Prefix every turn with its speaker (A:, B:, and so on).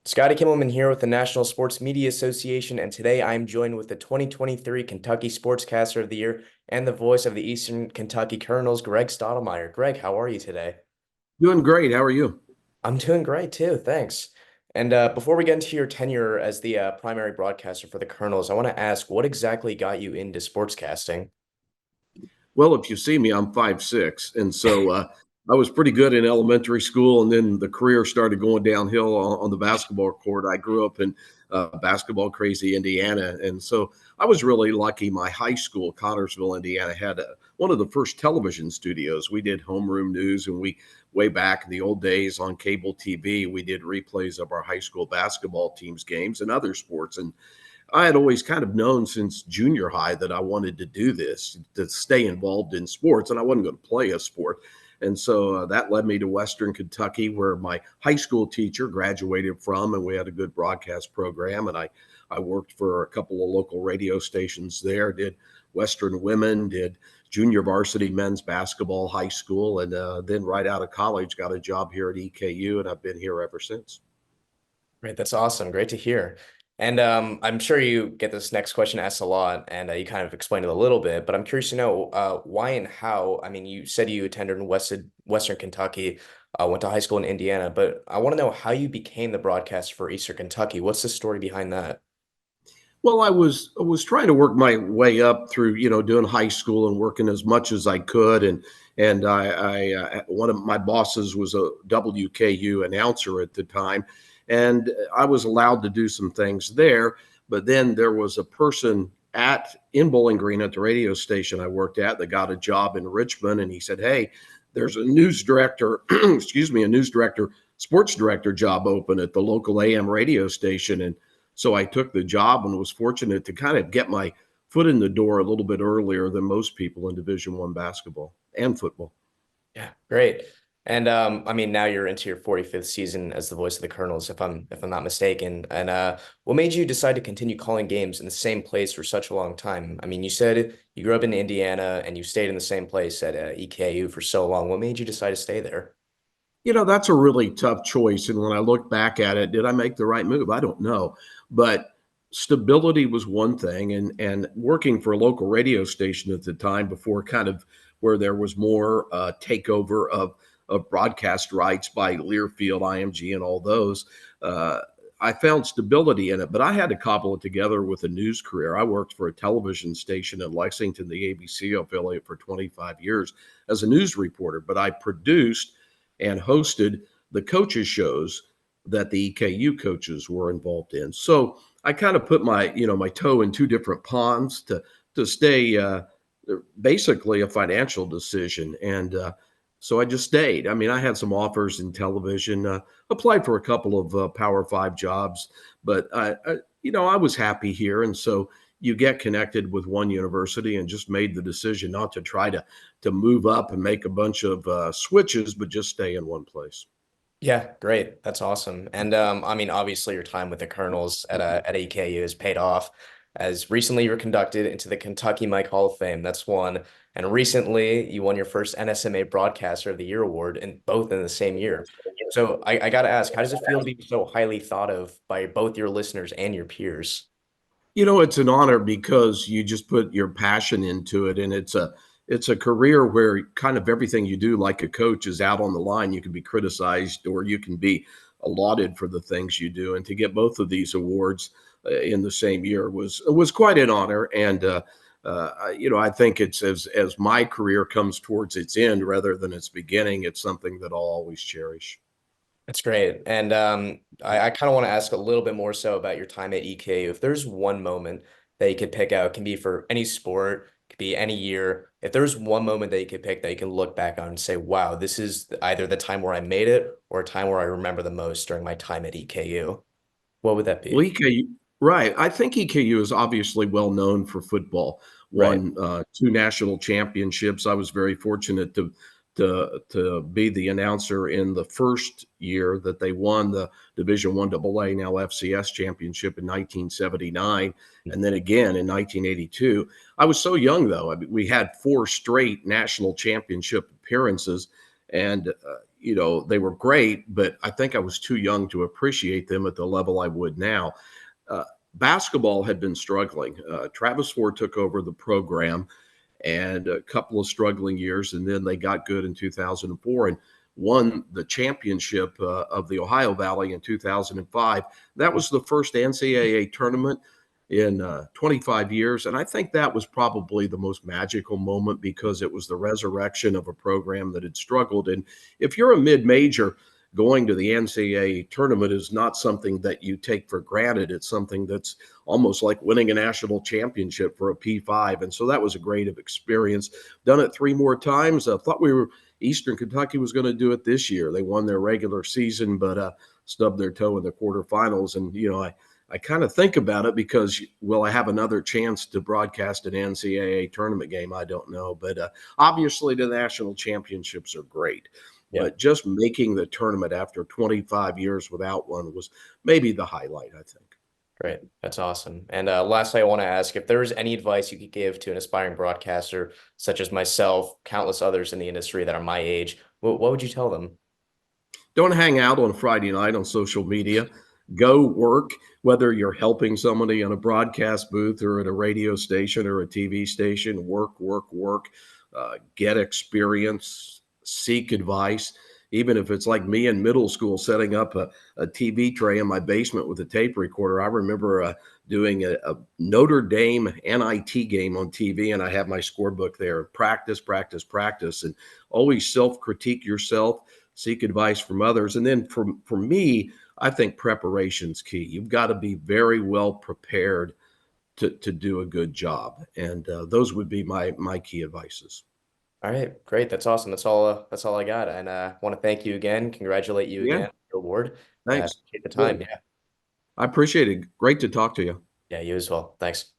A: Scottie Kimmelman here with the National Sports Media Association, and today I'm joined with the 2023 Kentucky Sportscaster of the Year and the voice of the Eastern Kentucky Colonels, Greg Stotelmyer. Greg, how are you today?
B: Doing great. How are you?
A: I'm doing great too, thanks. And before we get into your tenure as the primary broadcaster for the Colonels, I want to ask what exactly got you into sportscasting?
B: Well, if you see me, I'm 5'6", and so I was pretty good in elementary school, and then the career started going downhill on the basketball court. I grew up in basketball crazy Indiana, and so I was really lucky. My high school, Connersville, Indiana, had one of the first television studios. We did homeroom news, and we way back in the old days on cable TV, we did replays of our high school basketball teams' games and other sports, and I had always kind of known since junior high that I wanted to do this, to stay involved in sports, and I wasn't going to play a sport. And so that led me to Western Kentucky, where my high school teacher graduated from, and we had a good broadcast program. And I worked for a couple of local radio stations there, did Western Women, did junior varsity men's basketball, high school, and then right out of college, got a job here at EKU, and I've been here ever since.
A: Great, that's awesome. Great to hear. And I'm sure you get this next question asked a lot, and you kind of explained it a little bit, but I'm curious to know why and how. I mean, you said you attended in Western Kentucky, went to high school in Indiana, but I want to know how you became the broadcaster for Eastern Kentucky. What's the story behind that?
B: Well, I was trying to work my way up through, doing high school and working as much as I could, and I one of my bosses was a WKU announcer at the time, and I was allowed to do some things there. But then there was a person at in Bowling Green at the radio station I worked at that got a job in Richmond, and he said, "Hey, there's a news director, excuse me, a news director, sports director job open at the local AM radio station," and so I took the job and was fortunate to kind of get my foot in the door a little bit earlier than most people in Division One basketball and football.
A: Yeah, great. And I mean, now you're into your 45th season as the voice of the Colonels, if I'm not mistaken. And what made you decide to continue calling games in the same place for such a long time? I mean, you said you grew up in Indiana and you stayed in the same place at EKU for so long. What made you decide to stay there?
B: That's a really tough choice. And when I look back at it, did I make the right move? I don't know. But stability was one thing. And working for a local radio station at the time before kind of where there was more takeover of broadcast rights by Learfield, IMG, and all those, uh, I found stability in it. But I had to cobble it together with a news career. I worked for a television station in Lexington, the ABC affiliate, for 25 years as a news reporter. But I produced and hosted the coaches shows that the EKU coaches were involved in. So I kind of put my toe in two different ponds to stay basically a financial decision. And so I just stayed. I mean, I had some offers in television, applied for a couple of Power Five jobs, but I was happy here. And so you get connected with one university and just made the decision not to try to move up and make a bunch of switches, but just stay in one place.
A: Yeah, great. That's awesome. And I mean, obviously, your time with the Colonels at EKU has paid off, as recently you were conducted into the Kentucky Mike Hall of Fame. That's one. And recently, you won your first NSMA Broadcaster of the Year award, and both in the same year. So I got to ask, how does it feel to be so highly thought of by both your listeners and your peers?
B: It's an honor because you just put your passion into it, and it's a career where kind of everything you do, like a coach, is out on the line. You can be criticized or you can be lauded for the things you do, and to get both of these awards in the same year was quite an honor. And I think it's as my career comes towards its end rather than its beginning, it's something that I'll always cherish.
A: That's great. And I kind of want to ask a little bit more so about your time at EKU. If there's one moment that you could pick out, it can be for any sport, it could be any year. If there's one moment that you could pick that you can look back on and say, wow, this is either the time where I made it or a time where I remember the most during my time at EKU, what would that
B: Well,
A: be?
B: EKU, right. I think EKU is obviously well known for football.
A: Right.
B: Won two national championships. I was very fortunate to be the announcer in the first year that they won the Division One AA, now FCS championship in 1979, and then again in 1982. I was so young though. I mean, we had four straight national championship appearances, and they were great, but I think I was too young to appreciate them at the level I would now. Uh, Basketball had been struggling. Travis Ford took over the program and a couple of struggling years, and then they got good in 2004 and won the championship of the Ohio Valley in 2005. That was the first NCAA tournament in 25 years, and I think that was probably the most magical moment because it was the resurrection of a program that had struggled. And if you're a mid-major, going to the NCAA tournament is not something that you take for granted. It's something that's almost like winning a national championship for a P5. And so that was a great experience. Done it 3 more times. I thought Eastern Kentucky was going to do it this year. They won their regular season, but stubbed their toe in the quarterfinals. And, I kind of think about it because will I have another chance to broadcast an NCAA tournament game? I don't know. But obviously the national championships are great.
A: Yeah.
B: But just making the tournament after 25 years without one was maybe the highlight, I think.
A: Great. That's awesome. And lastly, I want to ask if there is any advice you could give to an aspiring broadcaster, such as myself, countless others in the industry that are my age, what would you tell them?
B: Don't hang out on Friday night on social media. Go work, whether you're helping somebody in a broadcast booth or at a radio station or a TV station. Work, work, work. Get experience, seek advice. Even if it's like me in middle school setting up a TV tray in my basement with a tape recorder. I remember doing a Notre Dame NIT game on TV, and I have my scorebook there. Practice, practice, practice, and always self-critique yourself, seek advice from others. And then for me, I think preparation's key. You've got to be very well prepared to do a good job. And those would be my key advices.
A: All right, great. That's awesome. That's all I got. And want to thank you again, congratulate you
B: Yeah,
A: again on your award.
B: thanks.
A: Appreciate the time.
B: Good.
A: Yeah.
B: I appreciate it. Great to talk to you.
A: Yeah, you as well. Thanks.